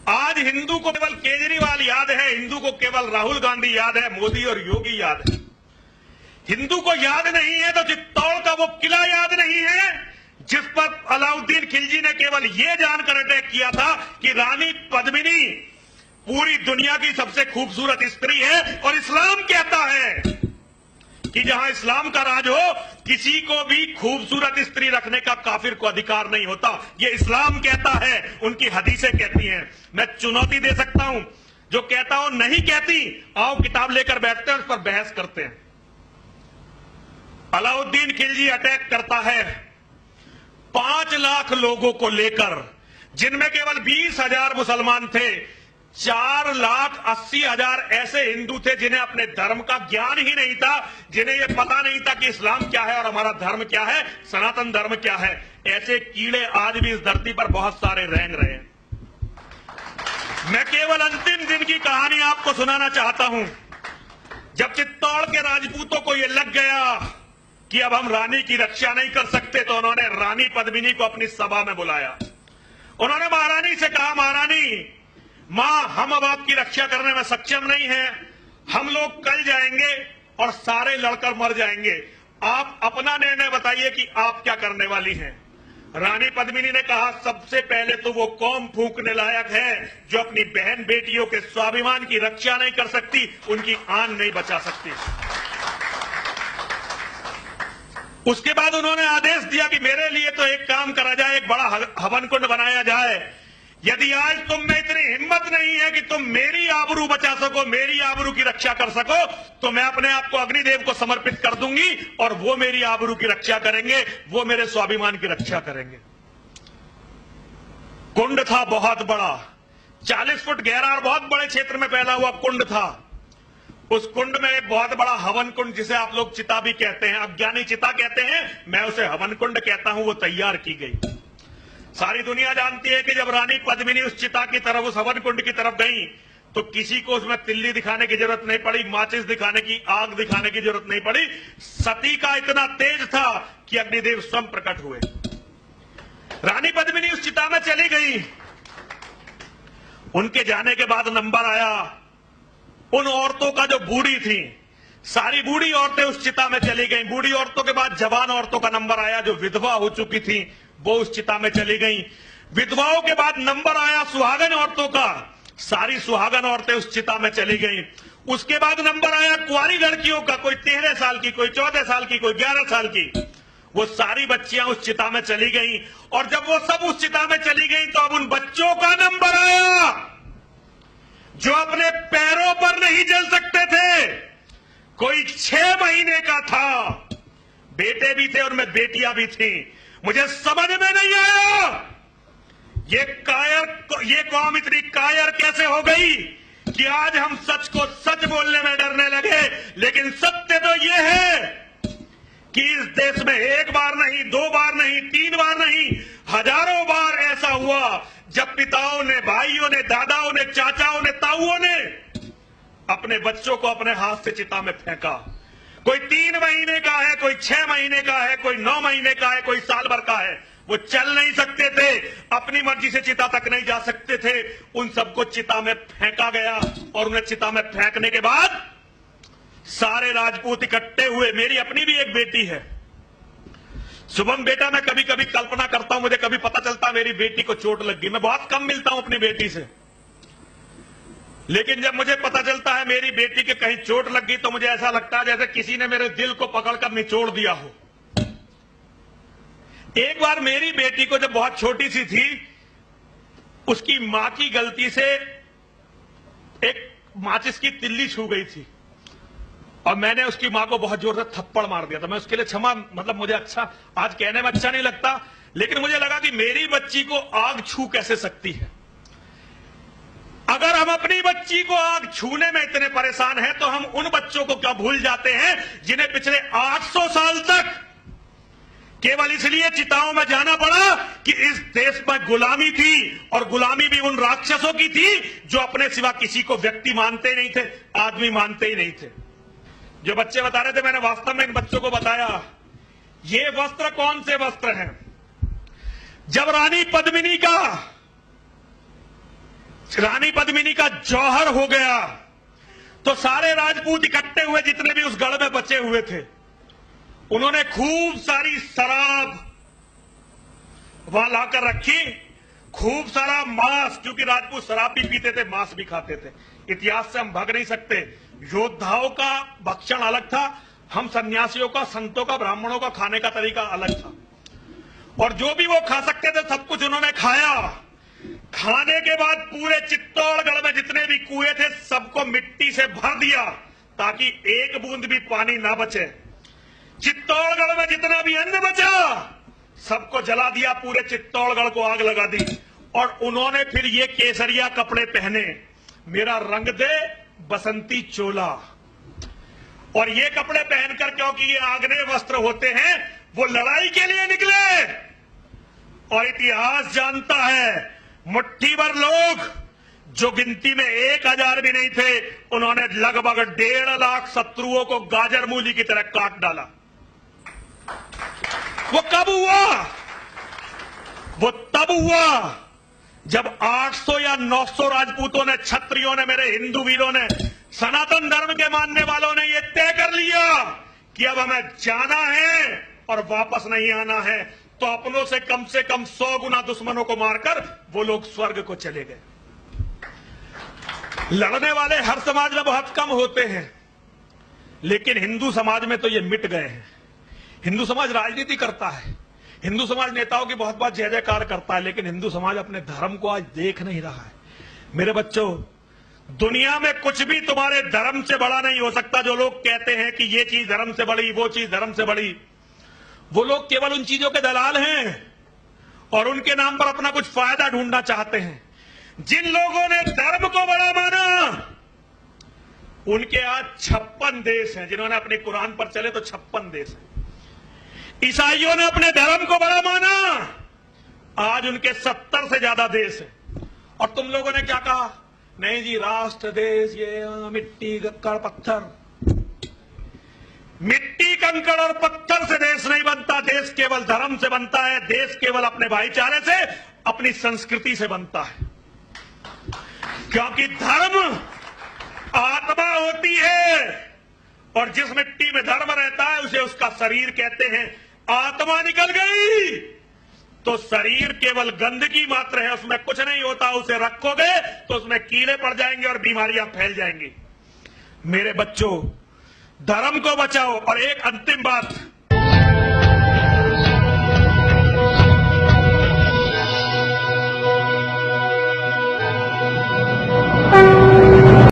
आज हिंदू को केवल केजरीवाल याद है, हिंदू को केवल राहुल गांधी याद है, मोदी और योगी याद है। हिंदू को याद नहीं है तो चित्तौड़ का वो किला याद नहीं है जिस पर अलाउद्दीन खिलजी ने केवल ये जानकर अटैक किया था कि रानी पद्मिनी पूरी दुनिया की सबसे खूबसूरत स्त्री है और इस्लाम कहता है कि जहां इस्लाम का राज हो किसी को भी खूबसूरत स्त्री रखने का काफिर को अधिकार नहीं होता। ये इस्लाम कहता है, उनकी हदीसें कहती हैं। मैं चुनौती दे सकता हूं, जो कहता हूं नहीं कहती, आओ किताब लेकर बैठते हैं, उस पर बहस करते हैं। अलाउद्दीन खिलजी अटैक करता है 5 लाख लोगों को लेकर, जिनमें केवल 20,000 मुसलमान थे। 4,80,000 ऐसे हिंदू थे जिन्हें अपने धर्म का ज्ञान ही नहीं था, जिन्हें यह पता नहीं था कि इस्लाम क्या है और हमारा धर्म क्या है, सनातन धर्म क्या है। ऐसे कीड़े आज भी इस धरती पर बहुत सारे रेंग रहे हैं। मैं केवल अंतिम दिन की कहानी आपको सुनाना चाहता हूं। जब चित्तौड़ के राजपूतों को यह लग गया कि अब हम रानी की रक्षा नहीं कर सकते, तो उन्होंने रानी पद्मिनी को अपनी सभा में बुलाया। उन्होंने महारानी से कहा, महारानी मां, हम अब आपकी रक्षा करने में सक्षम नहीं हैं, हम लोग कल जाएंगे और सारे लड़कर मर जाएंगे, आप अपना निर्णय बताइए कि आप क्या करने वाली हैं। रानी पद्मिनी ने कहा, सबसे पहले तो वो कौम फूंकने लायक है जो अपनी बहन बेटियों के स्वाभिमान की रक्षा नहीं कर सकती, उनकी आन नहीं बचा सकती। उसके बाद उन्होंने आदेश दिया कि मेरे लिए तो एक काम करा जाए, एक बड़ा हवन कुंड बनाया जाए। यदि आज तुम में इतनी हिम्मत नहीं है कि तुम मेरी आबरू बचा सको, मेरी आबरू की रक्षा कर सको, तो मैं अपने आप को अग्निदेव को समर्पित कर दूंगी और वो मेरी आबरू की रक्षा करेंगे, वो मेरे स्वाभिमान की रक्षा करेंगे। कुंड था बहुत बड़ा, 40 फुट गहरा और बहुत बड़े क्षेत्र में फैला हुआ कुंड था। उस कुंड में एक बहुत बड़ा हवन कुंड, जिसे आप लोग चिता भी कहते हैं, अज्ञानी चिता कहते हैं, मैं उसे हवन कुंड कहता हूं, वो तैयार की गई। सारी दुनिया जानती है कि जब रानी पद्मिनी उस चिता की तरफ, उस हवन कुंड की तरफ गई, तो किसी को उसमें तिल्ली दिखाने की जरूरत नहीं पड़ी, माचिस दिखाने की, आग दिखाने की जरूरत नहीं पड़ी। सती का इतना तेज था कि अग्निदेव स्वयं प्रकट हुए। रानी पद्मिनी उस चिता में चली गई। उनके जाने के बाद नंबर आया उन औरतों का जो बूढ़ी थी। सारी बूढ़ी औरतें उस चिता में चली गईं। बूढ़ी औरतों के बाद जवान औरतों का नंबर आया, जो विधवा हो चुकी थी, वो उस चिता में चली गईं। विधवाओं के बाद नंबर आया सुहागन औरतों का। सारी सुहागन औरतें उस चिता में चली गईं। उसके बाद नंबर आया कुंवारी लड़कियों का, कोई 13 साल की, कोई 14 साल की, कोई 11 साल की। वो सारी बच्चियां उस चिता में चली गईं। और जब वो सब उस चिता में चली गईं, तो अब उन बच्चों का नंबर आया जो अपने पैरों पर नहीं जल सकते थे। कोई 6 महीने का था, बेटे भी थे और मैं बेटियां भी थी। मुझे समझ में नहीं आया ये कौम इतनी कायर कैसे हो गई कि आज हम सच को सच बोलने में डरने लगे। लेकिन सत्य तो ये है कि इस देश में एक बार नहीं, 2 बार नहीं, 3 बार नहीं, हजारों बार ऐसा हुआ जब पिताओं ने, भाइयों ने, दादाओं ने, चाचाओं ने, ताऊओं ने अपने बच्चों को अपने हाथ से चिता में फेंका। कोई 3 महीने का है, कोई 6 महीने का है, कोई 9 महीने का है, कोई साल भर का है। वो चल नहीं सकते थे, अपनी मर्जी से चिता तक नहीं जा सकते थे। उन सबको चिता में फेंका गया और उन्हें चिता में फेंकने के बाद सारे राजपूत इकट्ठे हुए। मेरी अपनी भी एक बेटी है, शुभम बेटा। मैं कभी कभी कल्पना करता हूं, मुझे कभी पता चलता मेरी बेटी को चोट लग गई। मैं बहुत कम मिलता हूं अपनी बेटी से, लेकिन जब मुझे पता चलता है मेरी बेटी के कहीं चोट लग गई, तो मुझे ऐसा लगता है जैसे किसी ने मेरे दिल को पकड़कर निचोड़ दिया हो। एक बार मेरी बेटी को, जब बहुत छोटी सी थी, उसकी मां की गलती से एक माचिस की तिल्ली छू गई थी और मैंने उसकी मां को बहुत जोर से थप्पड़ मार दिया था। मैं उसके लिए क्षमा, मतलब मुझे अच्छा, आज कहने में अच्छा नहीं लगता, लेकिन मुझे लगा कि मेरी बच्ची को आग छू कैसे सकती है। अगर हम अपनी बच्ची को आग छूने में इतने परेशान हैं, तो हम उन बच्चों को क्या भूल जाते हैं जिन्हें पिछले 800 साल तक केवल इसलिए चिताओं में जाना पड़ा कि इस देश में गुलामी थी, और गुलामी भी उन राक्षसों की थी जो अपने सिवा किसी को व्यक्ति मानते ही नहीं थे, आदमी मानते ही नहीं थे। जो बच्चे बता रहे थे, मैंने वास्तव में इन बच्चों को बताया ये वस्त्र कौन से वस्त्र हैं। जब रानी पद्मिनी का रानी पद्मिनी का जौहर हो गया तो सारे राजपूत इकट्ठे हुए, जितने भी उस गढ़ में बचे हुए थे। उन्होंने खूब सारी शराब वहां लाकर रखी, खूब सारा मांस, क्योंकि राजपूत शराब भी पीते थे, मांस भी खाते थे। इतिहास से हम भाग नहीं सकते। योद्धाओं का भक्षण अलग था, हम सन्यासियों का, संतों का, ब्राह्मणों का खाने का तरीका अलग था। और जो भी वो खा सकते थे सब कुछ उन्होंने खाया। खाने के बाद पूरे चित्तौड़गढ़ में जितने भी कुएं थे सबको मिट्टी से भर दिया ताकि एक बूंद भी पानी ना बचे। चित्तौड़गढ़ में जितना भी अन्न बचा सबको जला दिया, पूरे चित्तौड़गढ़ को आग लगा दी। और उन्होंने फिर ये केसरिया कपड़े पहने, मेरा रंग दे बसंती चोला। और ये कपड़े पहनकर, क्योंकि ये आग्नेय वस्त्र होते हैं, वो लड़ाई के लिए निकले। और इतिहास जानता है मुट्ठी भर लोग, जो गिनती में 1000 भी नहीं थे, उन्होंने लगभग 1.5 लाख शत्रुओं को गाजर मूली की तरह काट डाला। वो कब हुआ? वो तब हुआ जब 800 या 900 राजपूतों ने, क्षत्रियों ने, मेरे हिंदू वीरों ने, सनातन धर्म के मानने वालों ने यह तय कर लिया कि अब हमें जाना है और वापस नहीं आना है। तो अपनों से कम 100 गुना दुश्मनों को मारकर वो लोग स्वर्ग को चले गए। लड़ने वाले हर समाज में बहुत कम होते हैं, लेकिन हिंदू समाज में तो ये मिट गए हैं। हिंदू समाज राजनीति करता है, हिंदू समाज नेताओं की बहुत बात जय जयकार करता है, लेकिन हिंदू समाज अपने धर्म को आज देख नहीं रहा है। मेरे बच्चों, दुनिया में कुछ भी तुम्हारे धर्म से बड़ा नहीं हो सकता। जो लोग कहते हैं कि ये चीज धर्म से बड़ी, वो चीज धर्म से बड़ी, वो लोग केवल उन चीजों के दलाल हैं और उनके नाम पर अपना कुछ फायदा ढूंढना चाहते हैं। जिन लोगों ने धर्म को बड़ा माना, उनके आज 56 देश हैं। जिन्होंने अपने कुरान पर चले तो 56 देश हैं। ईसाइयों ने अपने धर्म को बड़ा माना, आज उनके 70 से ज्यादा देश हैं। और तुम लोगों ने क्या कहा? नहीं जी, राष्ट्र, देश, ये मिट्टी, कंकड़, पत्थर। मिट्टी, कंकड़ और पत्थर से देश नहीं बनता। देश केवल धर्म से बनता है। देश केवल अपने भाईचारे से, अपनी संस्कृति से बनता है। क्योंकि धर्म आत्मा होती है और जिस मिट्टी में धर्म रहता है उसे उसका शरीर कहते हैं। आत्मा निकल गई तो शरीर केवल गंदगी मात्र है, उसमें कुछ नहीं होता। उसे रखोगे तो उसमें कीड़े पड़ जाएंगे और बीमारियां फैल जाएंगी। मेरे बच्चों, धर्म को बचाओ। और एक अंतिम बात,